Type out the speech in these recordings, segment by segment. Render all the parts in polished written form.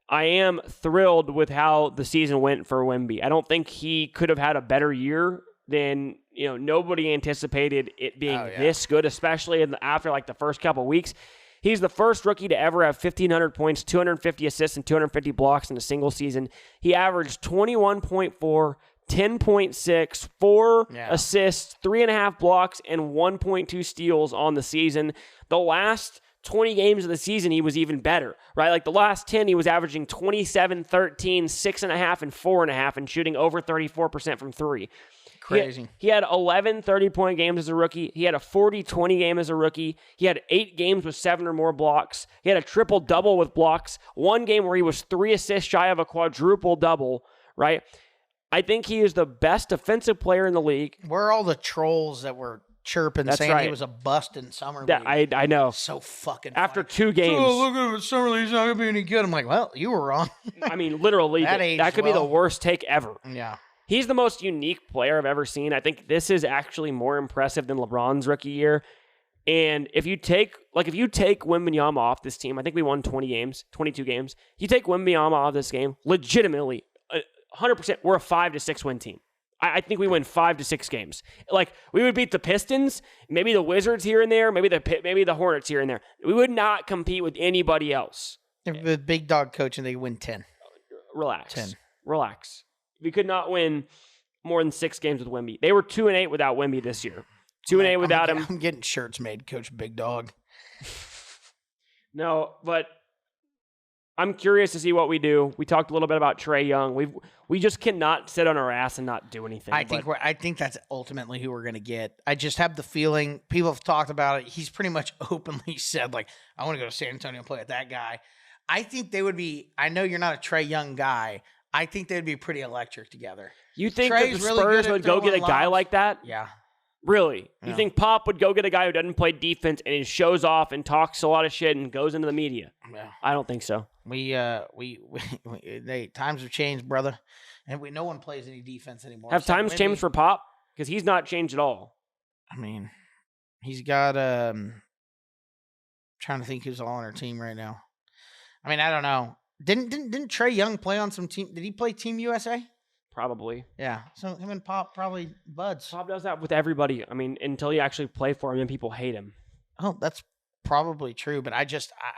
I am thrilled with how the season went for Wemby. I don't think he could have had a better year than, nobody anticipated it being this good, especially after like the first couple weeks. He's the first rookie to ever have 1,500 points, 250 assists, and 250 blocks in a single season. He averaged 21.4, 10.6, 4 assists, 3.5 blocks, and 1.2 steals on the season. The last 20 games of the season, he was even better, right? Like the last 10, he was averaging 27, 13, 6.5, and 4.5, and shooting over 34% from three. Crazy. He had 11 30-point games as a rookie. He had a 40-20 game as a rookie. He had 8 games with 7 or more blocks. He had a triple-double with blocks. 1 game where he was 3 assists shy of a quadruple-double, right? I think he is the best defensive player in the league. Where are all the trolls that were chirping saying he was a bust in summer league? I know. So fucking After funny. 2 games. Oh, look at him in summer league. He's not going to be any good. I'm like, well, you were wrong. I mean, literally, that could be the worst take ever. Yeah. He's the most unique player I've ever seen. I think this is actually more impressive than LeBron's rookie year. And if you take Wembanyama off this team, I think we won 22 games. You take Wembanyama off this game, legitimately, 100%, we're a 5 to 6 win team. I think we win 5 to 6 games. Like, we would beat the Pistons, maybe the Wizards here and there, maybe the Hornets here and there. We would not compete with anybody else. If the big dog coach and they win 10. Relax. 10. Relax. We could not win more than 6 games with Wemby. They were 2-8 without Wemby this year. 2-8 without him. I'm getting shirts made, Coach Big Dog. No, but I'm curious to see what we do. We talked a little bit about Trae Young. We just cannot sit on our ass and not do anything. I think that's ultimately who we're going to get. I just have the feeling people have talked about it. He's pretty much openly said, like, I want to go to San Antonio and play with that guy. I think they would be. I know you're not a Trae Young guy. I think they'd be pretty electric together. You think that the Spurs would go get a guy like that? Yeah. Really? You think Pop would go get a guy who doesn't play defense and he shows off and talks a lot of shit and goes into the media? Yeah. I don't think so. Times have changed, brother, and no one plays any defense anymore. Have times changed for Pop? Because he's not changed at all. I mean, he's got trying to think who's all on our team right now. I mean, I don't know. Didn't Trae Young play on some team? Did he play Team USA? Probably. Yeah. So him and Pop probably buds. Pop does that with everybody. I mean, until you actually play for him and people hate him. Oh, that's probably true. But I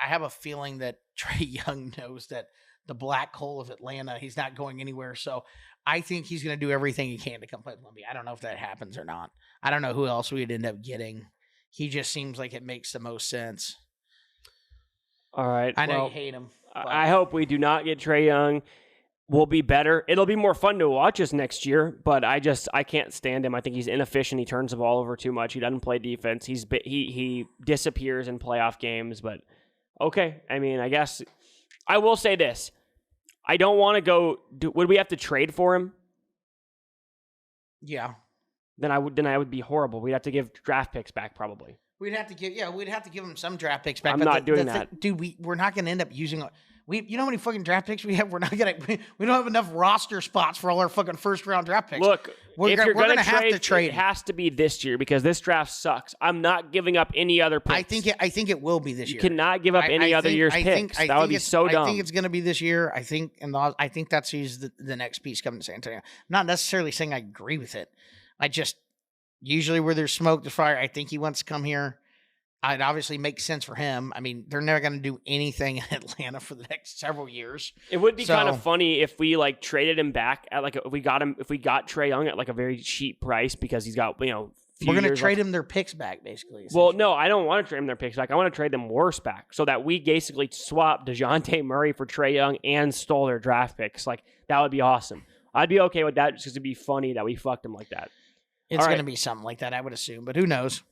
have a feeling that Trae Young knows that the black hole of Atlanta, he's not going anywhere. So I think he's going to do everything he can to come play with Wemby. I don't know if that happens or not. I don't know who else we'd end up getting. He just seems like it makes the most sense. All right. I know you hate him. I hope we do not get Trae Young. We'll be better. It'll be more fun to watch us next year, but I can't stand him. I think he's inefficient. He turns the ball over too much. He doesn't play defense. He disappears in playoff games, but okay. I mean, I guess I will say this. I don't want to go. Would we have to trade for him? Yeah. Then I would be horrible. We'd have to give draft picks back probably. We'd have to give him some draft picks back. I'm not doing that. Dude, we're not going to end up using you know how many fucking draft picks we have? We don't have enough roster spots for all our fucking first round draft picks. Look, we're going to have to trade. It has to be this year because this draft sucks. I'm not giving up any other picks. I think it will be this year. You cannot give up any other year's picks. That would be so dumb. I think it's going to be this year. I think that's who's the next piece coming to San Antonio. I'm not necessarily saying I agree with it. I just usually where there's smoke, there's fire. I think he wants to come here. It obviously makes sense for him. I mean, they're never going to do anything in Atlanta for the next several years. It would be kind of funny if we traded him back at if we got Trae Young at a very cheap price because he's got we're going to trade him their picks back basically. Well, no, I don't want to trade him their picks back. I want to trade them worse back so that we basically swap DeJounte Murray for Trae Young and stole their draft picks. That would be awesome. I'd be okay with that just because it'd be funny that we fucked him like that. It's going to be something like that, I would assume, but who knows?